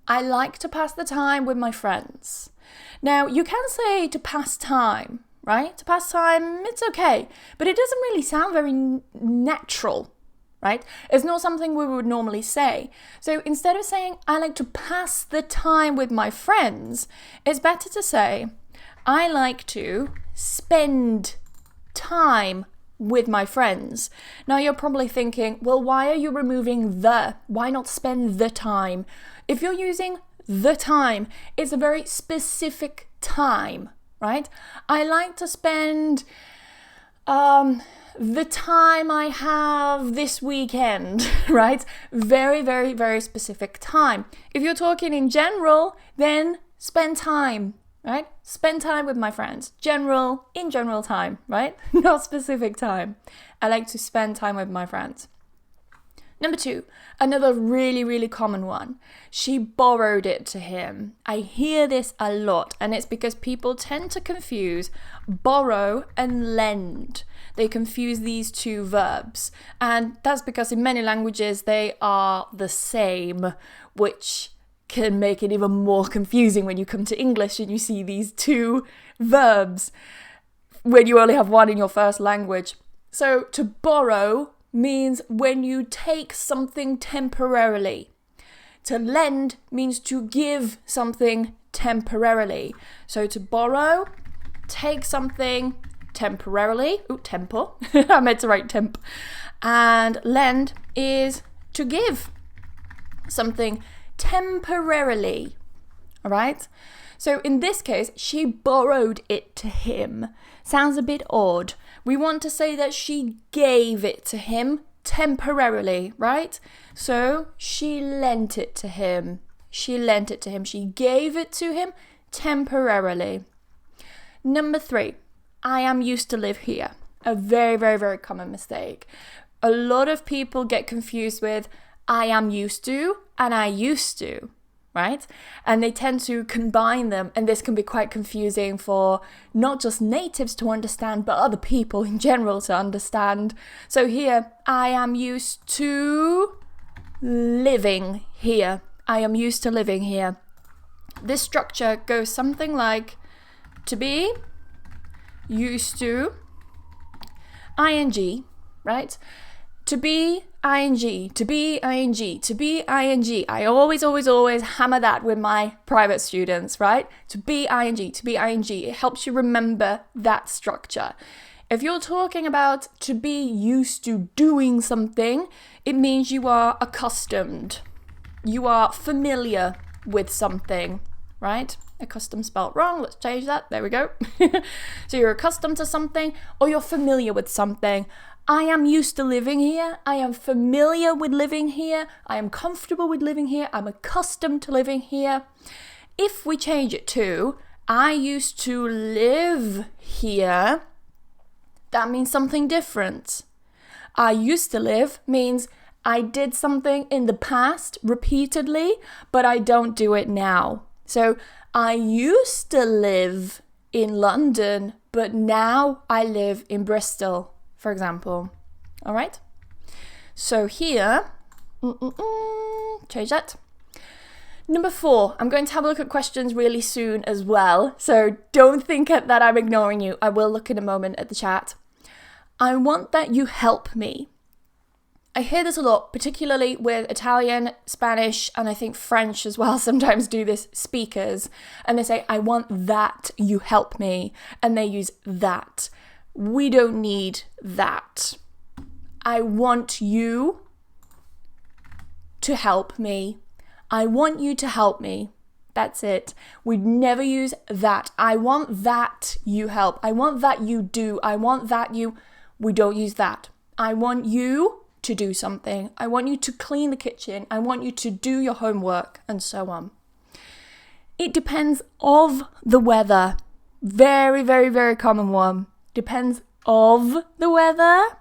I like to pass the time with my friends. Now, you can say to pass time, right? To pass time, it's okay, but it doesn't really sound very natural, right? It's not something we would normally say. So instead of saying, I like to pass the time with my friends, it's better to say, I like to spend time with my friends. Now you're probably thinking, well, why are you removing the? Why not spend the time? If you're using the time, it's a very specific time, right? I like to spend the time I have this weekend, right? Very, very, very specific time. If you're talking in general, then spend time, right? Spend time with my friends. In general time, right? Not specific time. I like to spend time with my friends. Number 2, another really, really common one. She borrowed it to him. I hear this a lot, and it's because people tend to confuse borrow and lend. They confuse these two verbs, and that's because in many languages they are the same, which can make it even more confusing when you come to English and you see these two verbs when you only have one in your first language. So to borrow means when you take something temporarily. To lend means to give something temporarily. So to borrow, take something temporarily. Tempo. I meant to write temp. And lend is to give something temporarily. All right? So in this case, she borrowed it to him. Sounds a bit odd. We want to say that she gave it to him temporarily, right? So she lent it to him. She lent it to him. She gave it to him temporarily. Number 3, I am used to live here. A very, very, very common mistake. A lot of people get confused with I am used to and I used to, right? And they tend to combine them, and this can be quite confusing for not just natives to understand, but other people in general to understand. So here, I am used to living here. I am used to living here. This structure goes something like to be, used to, ing, right? To be, ing, to be, ing, to be, ing. I always hammer that with my private students, right? To be, ing, to be, ing. It helps you remember that structure. If you're talking about to be used to doing something, it means you are accustomed. You are familiar with something, right? Accustomed spelled wrong. Let's change that. There we go. So you're accustomed to something, or you're familiar with something. I am used to living here. I am familiar with living here. I am comfortable with living here. I'm accustomed to living here. If we change it to I used to live here, that means something different. I used to live means I did something in the past repeatedly, but I don't do it now. So I used to live in London, but now I live in Bristol, for example. All right? So here, change that. Number 4, I'm going to have a look at questions really soon as well. So don't think that I'm ignoring you. I will look in a moment at the chat. I want that you help me. I hear this a lot, particularly with Italian, Spanish, and I think French as well sometimes do this, speakers. And they say, I want that you help me. And they use that. We don't need that. I want you to help me. I want you to help me. That's it. We'd never use that. I want that you help. I want that you do. I want that you... We don't use that. I want you to do something. I want you to clean the kitchen. I want you to do your homework, and so on. It depends of the weather. Very, very, very common one. Depends of the weather.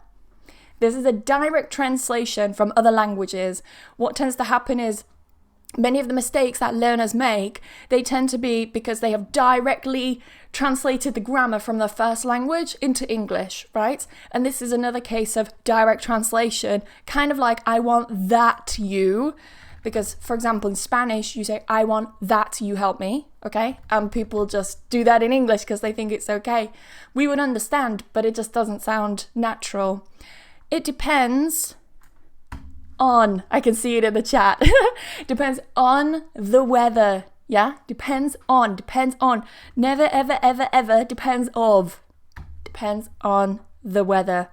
This is a direct translation from other languages. What tends to happen is many of the mistakes that learners make, they tend to be because they have directly translated the grammar from their first language into English, right? And this is another case of direct translation, kind of like I want that you. Because, for example, in Spanish, you say, I want that you help me, okay? And people just do that in English because they think it's okay. We would understand, but it just doesn't sound natural. It depends on, I can see it in the chat, depends on the weather, yeah? Depends on, never, ever, ever, ever depends of. Depends on the weather.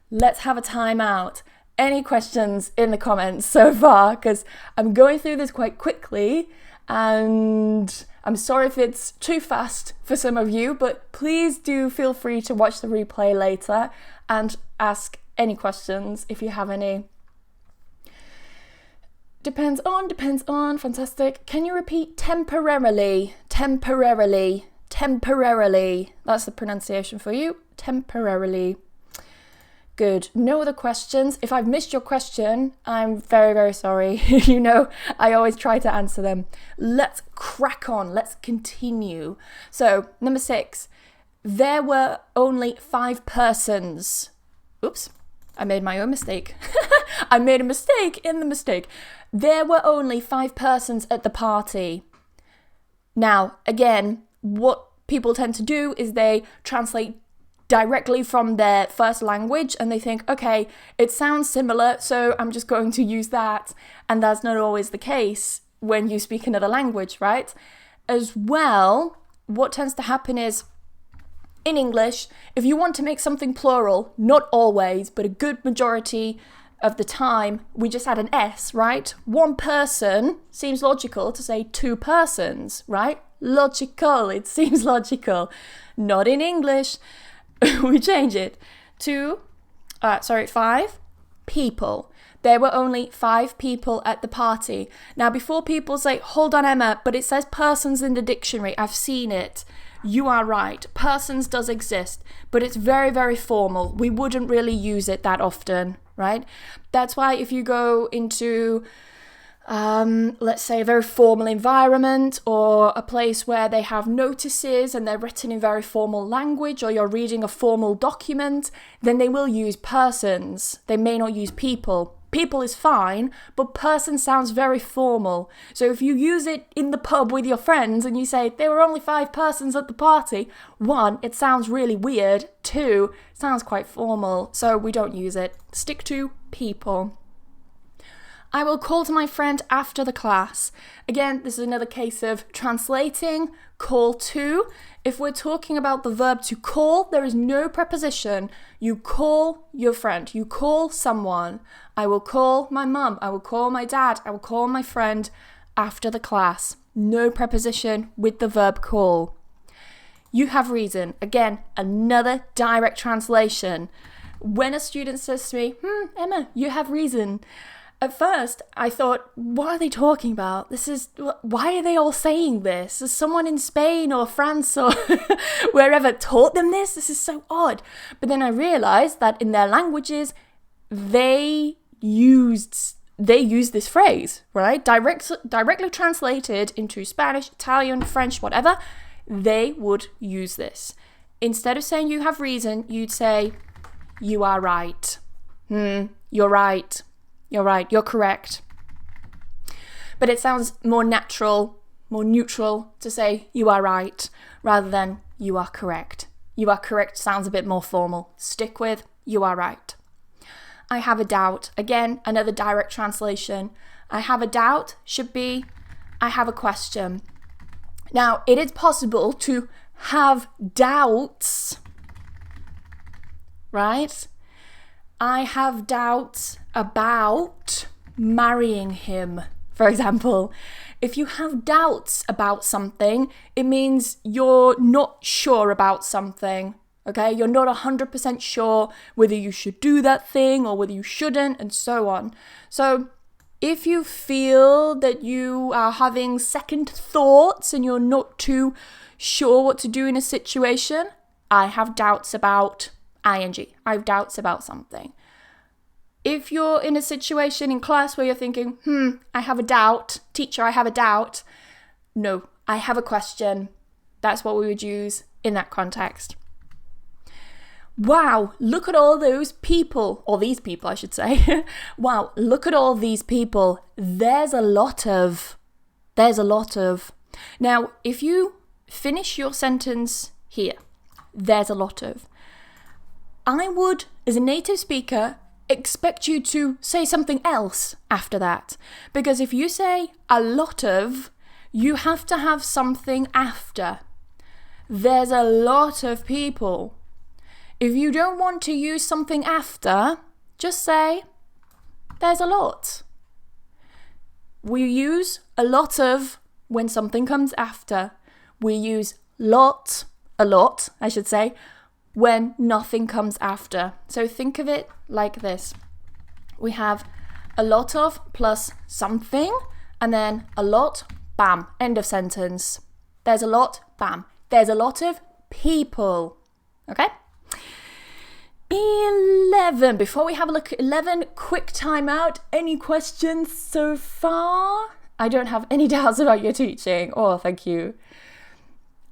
Let's have a time out. Any questions in the comments so far? Because I'm going through this quite quickly and I'm sorry if it's too fast for some of you, but please do feel free to watch the replay later and ask any questions if you have any. Depends on, fantastic. Can you repeat temporarily? Temporarily. That's the pronunciation for you. Temporarily. Good. No other questions. If I've missed your question, I'm very, very sorry. You know, I always try to answer them. Let's crack on. Let's continue. So, number 6. There were only 5 persons. Oops. I made my own mistake. I made a mistake in the mistake. There were only 5 persons at the party. Now, again, what people tend to do is they translate directly from their first language and they think, okay, it sounds similar, so I'm just going to use that. And that's not always the case when you speak another language, right? As well, what tends to happen is in English, if you want to make something plural, not always, but a good majority of the time, we just add an S, right? 1 person seems logical to say 2 persons, right? Logical, it seems logical. Not in English. We change it to, 5 people. There were only 5 people at the party. Now, before people say, hold on, Emma, but it says persons in the dictionary. I've seen it. You are right. Persons does exist, but it's very, very formal. We wouldn't really use it that often, right? That's why if you go into let's say a very formal environment or a place where they have notices and they're written in very formal language, or you're reading a formal document, then they will use persons. They may not use people. People is fine, but person sounds very formal. So if you use it in the pub with your friends and you say, there were only 5 persons at the party, 1, it sounds really weird. 2, it sounds quite formal. So we don't use it. Stick to people. I will call to my friend after the class. Again, this is another case of translating call to. If we're talking about the verb to call, there is no preposition. You call your friend. You call someone. I will call my mum. I will call my dad. I will call my friend after the class. No preposition with the verb call. You have reason. Again, another direct translation. When a student says to me, Emma, you have reason. At first, I thought, what are they talking about? Why are they all saying this? Is someone in Spain or France or wherever taught them this? This is so odd. But then I realized that in their languages, they use this phrase, right? Directly translated into Spanish, Italian, French, whatever, they would use this. Instead of saying you have reason, you'd say, you are right. You're right. You're right, you're correct. But it sounds more natural, more neutral to say you are right rather than you are correct. You are correct sounds a bit more formal. Stick with you are right. I have a doubt. Again, another direct translation. I have a doubt should be I have a question. Now, it is possible to have doubts, right? I have doubts about marrying him, for example. If you have doubts about something, it means you're not sure about something, okay? You're not 100% sure whether you should do that thing or whether you shouldn't, and so on. So if you feel that you are having second thoughts and you're not too sure what to do in a situation, I have doubts about ing. I have doubts about something. If you're in a situation in class where you're thinking, I have a doubt, teacher, I have a doubt. No, I have a question. That's what we would use in that context. Wow, look at all those people, or these people, I should say. Wow, look at all these people. There's a lot of. Now, if you finish your sentence here, there's a lot of. I would, as a native speaker, expect you to say something else after that. Because if you say a lot of, you have to have something after. There's a lot of people. If you don't want to use something after, just say, there's a lot. We use a lot of when something comes after. We use a lot, I should say, when nothing comes after. So think of it like this. We have a lot of plus something, and then a lot, bam, end of sentence. There's a lot, bam. There's a lot of people. Okay? 11. Before we have a look at 11, quick timeout. Any questions so far? I don't have any doubts about your teaching. Oh, thank you.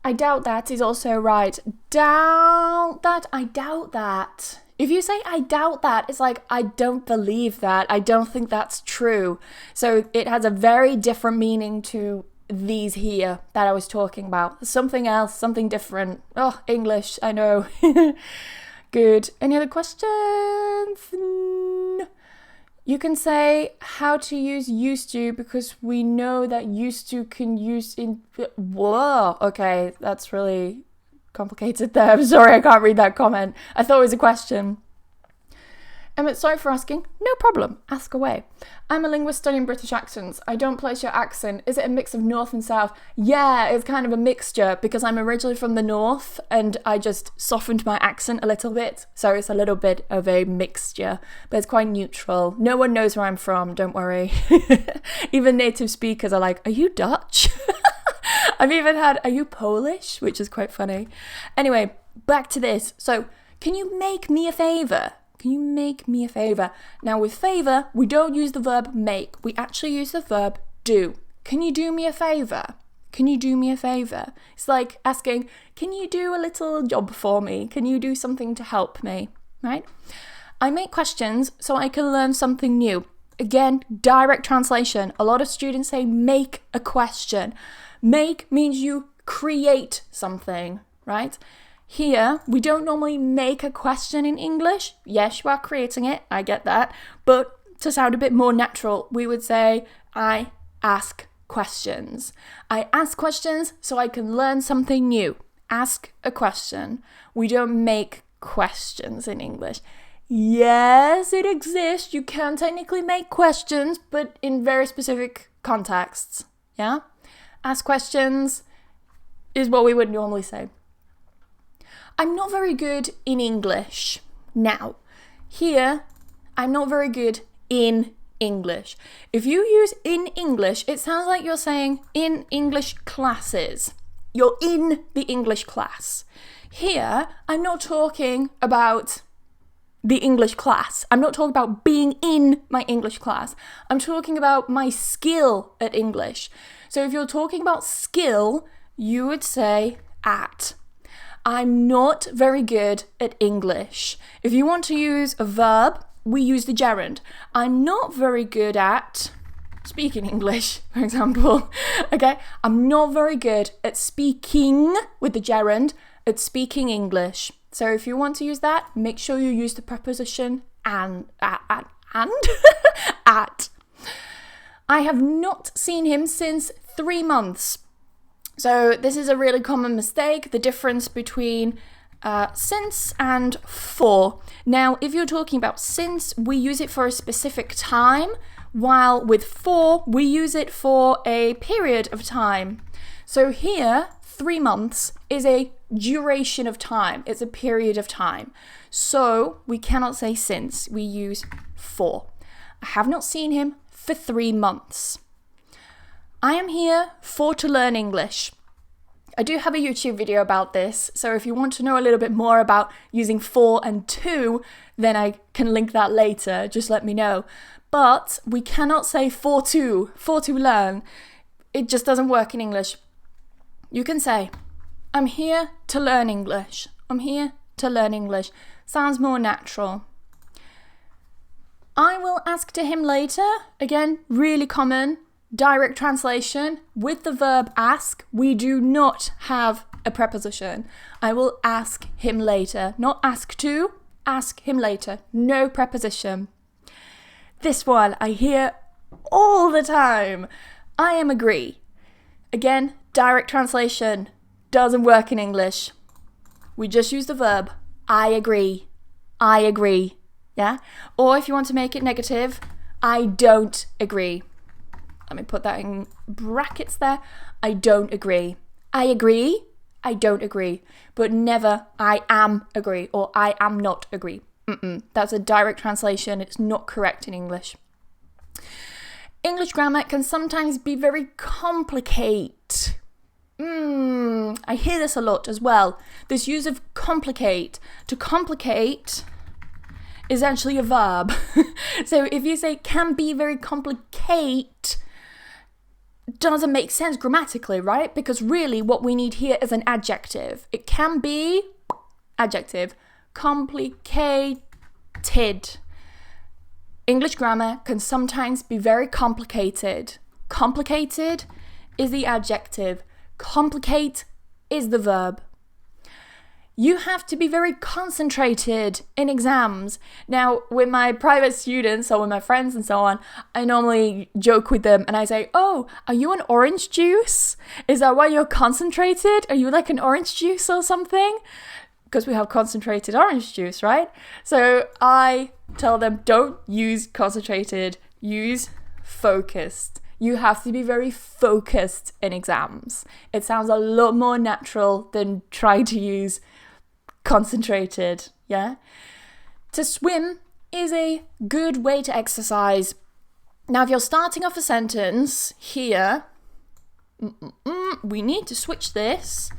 I doubt that is also right. Doubt that. I doubt that. If you say I doubt that, it's like I don't believe that. I don't think that's true. So it has a very different meaning to these here that I was talking about. Something else, something different. Oh, English, I know. Good. Any other questions? You can say how to use used to because we know that used to can use in... Whoa, okay, that's really complicated there. I'm sorry, I can't read that comment. I thought it was a question. Sorry for asking. No problem. Ask away. I'm a linguist studying British accents. I don't place your accent. Is it a mix of north and south? Yeah, it's kind of a mixture because I'm originally from the north and I just softened my accent a little bit. So it's a little bit of a mixture, but it's quite neutral. No one knows where I'm from, don't worry. Even native speakers are like, are you Dutch? I've even had, are you Polish? Which is quite funny. Anyway, back to this. So, can you make me a favour? Can you make me a favour? Now with favour, we don't use the verb make. We actually use the verb do. Can you do me a favour? Can you do me a favour? It's like asking, can you do a little job for me? Can you do something to help me? Right? I make questions so I can learn something new. Again, direct translation. A lot of students say make a question. Make means you create something, right? Here, we don't normally make a question in English. Yes, you are creating it, I get that. But to sound a bit more natural, we would say, I ask questions. I ask questions so I can learn something new. Ask a question. We don't make questions in English. Yes, it exists. You can technically make questions, but in very specific contexts. Yeah? Ask questions is what we would normally say. I'm not very good in English. Now, here, I'm not very good in English. If you use in English, it sounds like you're saying in English classes. You're in the English class. Here, I'm not talking about the English class. I'm not talking about being in my English class. I'm talking about my skill at English. So if you're talking about skill, you would say at. I'm not very good at English. If you want to use a verb, we use the gerund. I'm not very good at speaking English, for example. Okay, I'm not very good at speaking with the gerund, at speaking English. So if you want to use that, make sure you use the preposition at. I have not seen him since 3 months. So this is a really common mistake, the difference between since and for. Now, if you're talking about since, we use it for a specific time, while with for, we use it for a period of time. So here, 3 months is a duration of time. It's a period of time. So we cannot say since, we use for. I have not seen him for 3 months. I am here for to learn English. I do have a YouTube video about this, so if you want to know a little bit more about using for and to, then I can link that later, just let me know. But we cannot say for to learn. It just doesn't work in English. You can say, I'm here to learn English. I'm here to learn English. Sounds more natural. I will ask to him later. Again, really common. Direct translation with the verb ask. We do not have a preposition. I will ask him later. Not ask to, ask him later. No preposition. This one I hear all the time. I am agree. Again, direct translation doesn't work in English. We just use the verb I agree. I agree. Yeah? Or if you want to make it negative, I don't agree. Let me put that in brackets there. I don't agree. I agree. I don't agree. But never I am agree or I am not agree. That's a direct translation. It's not correct in English. English grammar can sometimes be very complicated. I hear this a lot as well. This use of complicate. To complicate is actually a verb. So if you say can be very complicate, doesn't make sense grammatically, right? Because really what we need here is an adjective. It can be, adjective, complicated. English grammar can sometimes be very complicated. Complicated is the adjective. Complicate is the verb. You have to be very concentrated in exams. Now, with my private students or with my friends and so on, I normally joke with them and I say, oh, are you an orange juice? Is that why you're concentrated? Are you like an orange juice or something? Because we have concentrated orange juice, right? So I tell them, don't use concentrated, use focused. You have to be very focused in exams. It sounds a lot more natural than trying to use concentrated, yeah? To swim is a good way to exercise. Now, if you're starting off a sentence here, we need to switch this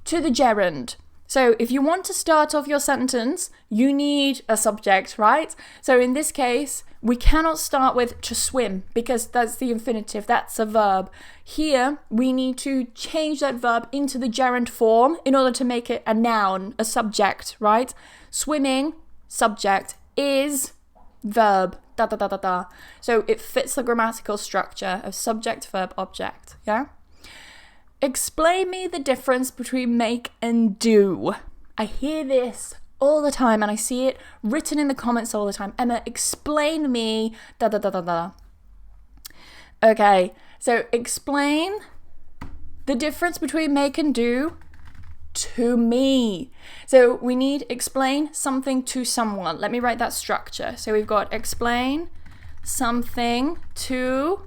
to the gerund. So if you want to start off your sentence, you need a subject, right? So in this case, we cannot start with to swim because that's the infinitive, that's a verb. Here, we need to change that verb into the gerund form in order to make it a noun, a subject, right? Swimming, subject, is verb, da da da da da. So it fits the grammatical structure of subject, verb, object, yeah? Explain me the difference between make and do. I hear this all the time and I see it written in the comments all the time. Emma, explain me da da da da da. Okay, so explain the difference between make and do to me. So we need explain something to someone. Let me write that structure. So we've got explain something to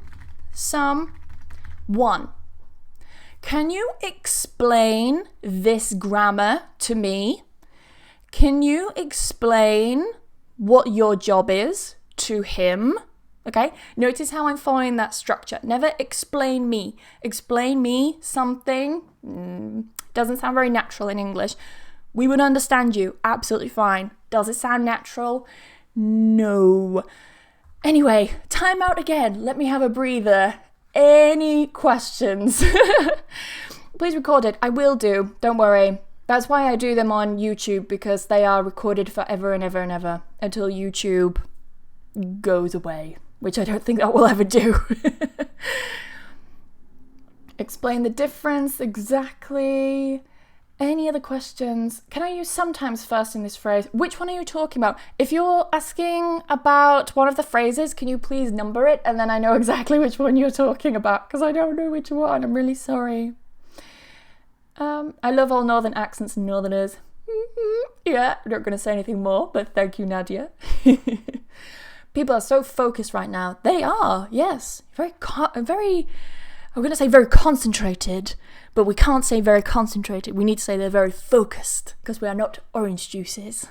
someone. Can you explain this grammar to me? Can you explain what your job is to him? Okay, notice how I'm following that structure. Never explain me. Explain me something. Doesn't sound very natural in English. We would understand you. Absolutely fine. Does it sound natural? No. Anyway, time out again. Let me have a breather. Any questions? Please record it. I will do. Don't worry. That's why I do them on YouTube, because they are recorded forever and ever and ever until YouTube goes away, which I don't think that will ever do. Explain the difference exactly. Any other questions? Can I use sometimes first in this phrase? Which one are you talking about? If you're asking about one of the phrases, can you please number it? And then I know exactly which one you're talking about, because I don't know which one. I'm really sorry. I love all northern accents and northerners. Yeah, I'm not going to say anything more, but thank you, Nadia. People are so focused right now. They are, yes. I'm going to say very concentrated, but we can't say very concentrated. We need to say they're very focused, because we are not orange juices.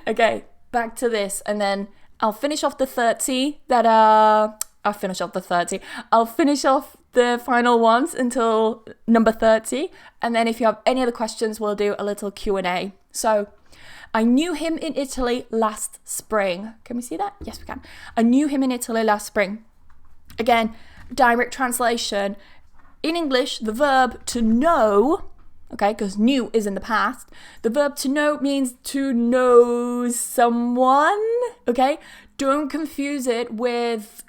Okay, back to this, and then I'll finish off the 30 that I'll finish off the final ones until number 30, and then if you have any other questions, we'll do a little Q&A. So, I knew him in Italy last spring. Can we see that? Yes, we can. I knew him in Italy last spring. Again, direct translation. In English, the verb to know okay, because knew is in the past. The verb to know means to know someone, okay? Don't confuse it with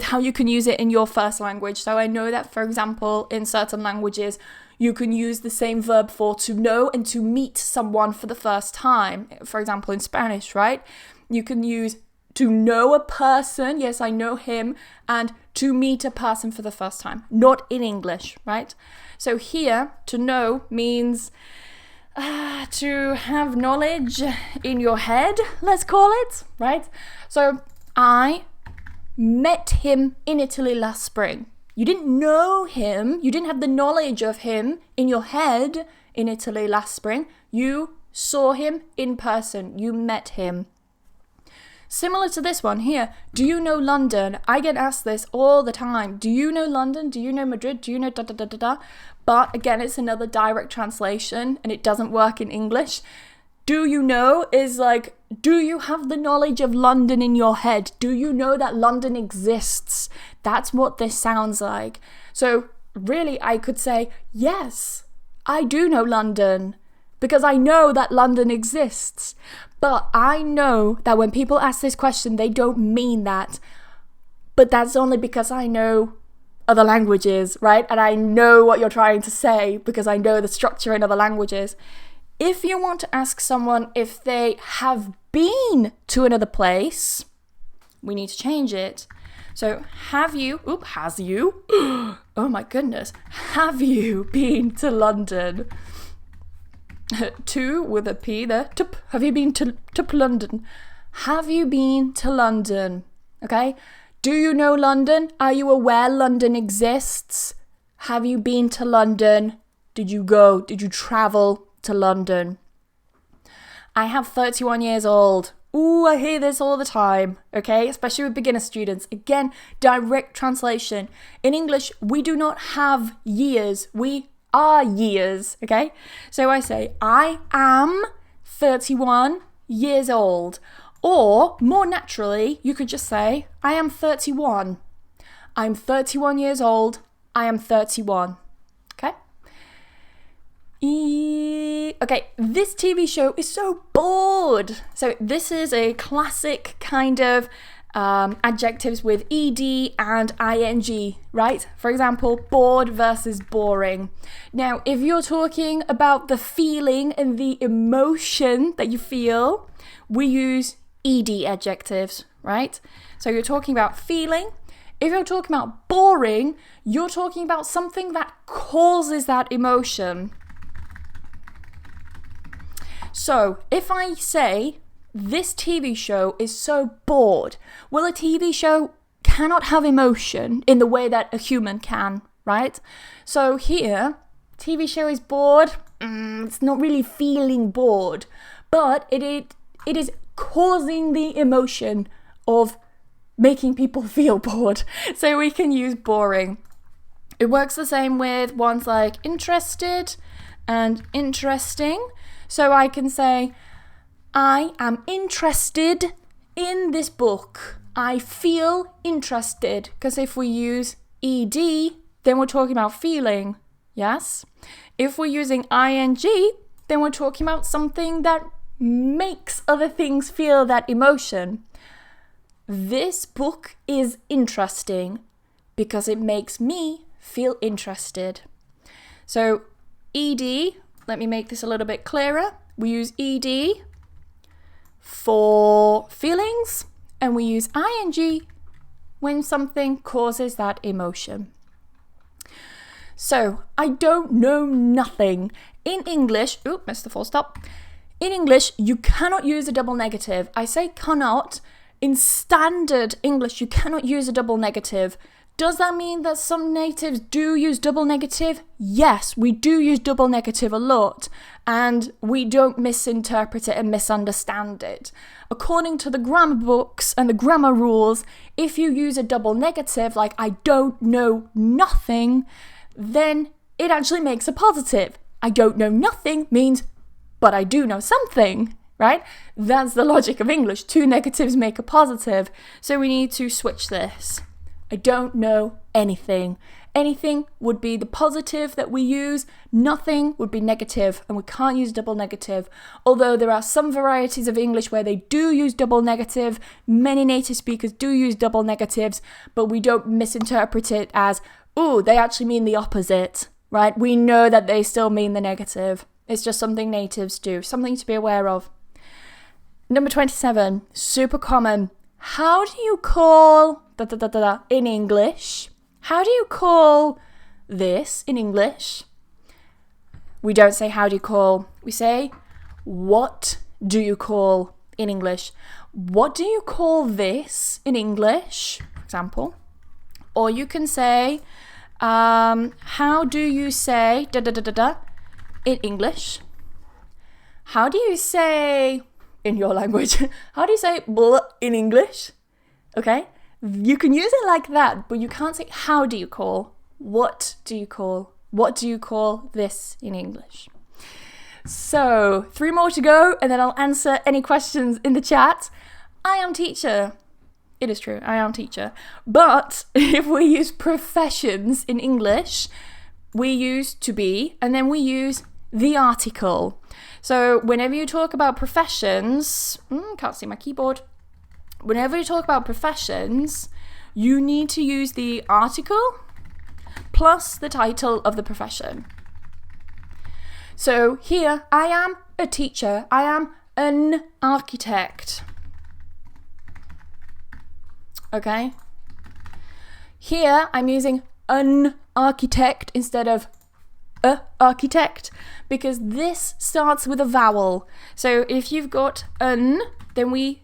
how you can use it in your first language. So I know that, for example, in certain languages, you can use the same verb for to know and to meet someone for the first time. For example, in Spanish, right? You can use to know a person, yes, I know him, and to meet a person for the first time. Not in English, right? So here, to know means to have knowledge in your head, let's call it, right? So I met him in Italy last spring. You didn't know him, you didn't have the knowledge of him in your head in Italy last spring. You saw him in person, you met him. Similar to this one here, do you know London? I get asked this all the time. Do you know London? Do you know Madrid? Do you know da da da da da? But again, it's another direct translation and it doesn't work in English. Do you know is like, do you have the knowledge of London in your head? Do you know that London exists? That's what this sounds like. So really, I could say, yes, I do know London because I know that London exists. But I know that when people ask this question, they don't mean that. But that's only because I know other languages, right? And I know what you're trying to say because I know the structure in other languages. If you want to ask someone if they have been to another place, we need to change it. So has you, oh my goodness, have you been to London? To with a P there, tup, have you been to London? Have you been to London? Okay, do you know London? Are you aware London exists? Have you been to London? Did you go? Did you travel to London? I have 31 years old. Ooh, I hear this all the time, okay? Especially with beginner students. Again, direct translation. In English, we do not have years. We are years, okay? So I say, I am 31 years old. Or, more naturally, you could just say, I am 31. I'm 31 years old. I am 31. Okay? Okay, this TV show is so bored. So this is a classic kind of adjectives with ed and ing, right? For example, bored versus boring. Now, if you're talking about the feeling and the emotion that you feel, we use ed adjectives, right? So you're talking about feeling. If you're talking about boring, you're talking about something that causes that emotion. So if I say, this TV show is so bored, well, a TV show cannot have emotion in the way that a human can, right? So here, TV show is bored, it's not really feeling bored, but it is causing the emotion of making people feel bored. So we can use boring. It works the same with ones like interested and interesting. So I can say, I am interested in this book. I feel interested. Because if we use ed, then we're talking about feeling. Yes? If we're using ing, then we're talking about something that makes other things feel that emotion. This book is interesting because it makes me feel interested. So ed, let me make this a little bit clearer. We use ed for feelings, and we use ing when something causes that emotion. So, I don't know nothing. In English, missed the full stop. In English, you cannot use a double negative. I say cannot. In standard English, you cannot use a double negative. Does that mean that some natives do use double negative? Yes, we do use double negative a lot, and we don't misinterpret it and misunderstand it. According to the grammar books and the grammar rules, if you use a double negative, like I don't know nothing, then it actually makes a positive. I don't know nothing means, but I do know something, right? That's the logic of English. Two negatives make a positive, so we need to switch this. I don't know anything. Anything would be the positive that we use, nothing would be negative, and we can't use double negative. Although there are some varieties of English where they do use double negative, many native speakers do use double negatives, but we don't misinterpret it as, ooh, they actually mean the opposite, right? We know that they still mean the negative. It's just something natives do, something to be aware of. Number 27, super common. How do you call in English? How do you call this in English? We don't say how do you call. We say what do you call in English? What do you call this in English? For example. Or you can say how do you say in English? How do you say in your language? How do you say blah in English? Okay? You can use it like that, but you can't say how do you call. What do you call? What do you call this in English? So, 3 more to go, and then I'll answer any questions in the chat. I am teacher. It is true, I am teacher. But if we use professions in English, we use to be, and then we use the article. So whenever you talk about professions, can't see my keyboard. Whenever you talk about professions, you need to use the article plus the title of the profession. So here, I am a teacher. I am an architect. Okay? Here, I'm using an architect instead of a architect because this starts with a vowel. So if you've got an, then we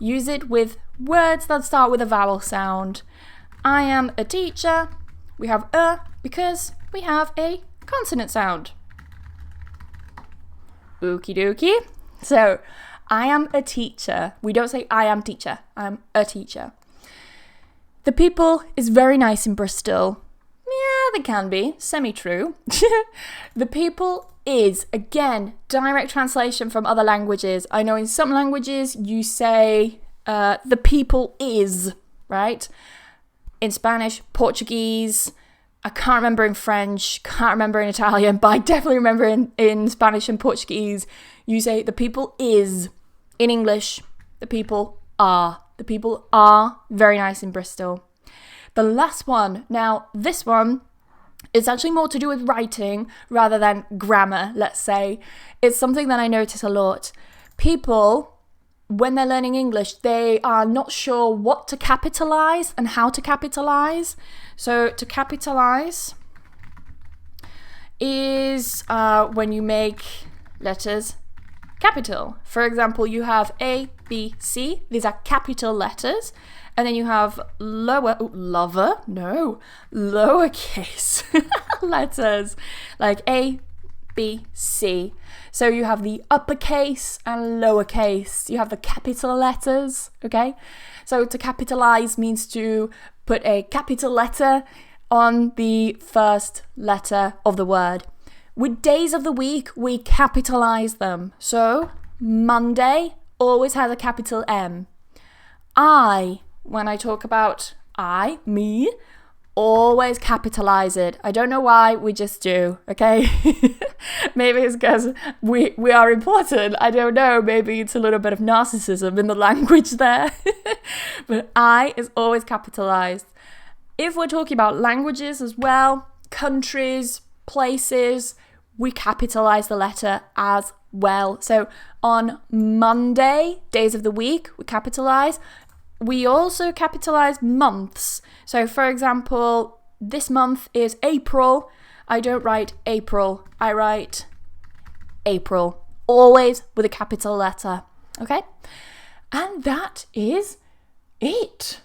use it with words that start with a vowel sound. I am a teacher. We have a because we have a consonant sound. Okie dokie. So I am a teacher. We don't say I am teacher. I'm a teacher. The people is very nice in Bristol. Yeah, they can be. Semi-true. The people is, again, direct translation from other languages. I know in some languages you say the people is, right? In Spanish, Portuguese, I can't remember in French, can't remember in Italian, but I definitely remember in Spanish and Portuguese, you say the people is. In English, the people are. The people are very nice in Bristol. The last one, now this one is actually more to do with writing rather than grammar, let's say. It's something that I notice a lot. People, when they're learning English, they are not sure what to capitalize and how to capitalize. So to capitalize is when you make letters capital. For example, you have A, B, C. These are capital letters. And then you have lowercase letters like A, B, C. So you have the uppercase and lowercase. You have the capital letters, okay? So to capitalize means to put a capital letter on the first letter of the word. With days of the week, we capitalize them. So Monday always has a capital M. I, when I talk about I, me, always capitalize it. I don't know why, we just do, okay? Maybe it's because we are important. I don't know. Maybe it's a little bit of narcissism in the language there. But I is always capitalized. If we're talking about languages as well, countries, places, we capitalize the letter as well. So on Monday, days of the week, we capitalize. We also capitalize months. So for example, this month is April. I don't write April. I write April. Always with a capital letter. Okay? And that is it.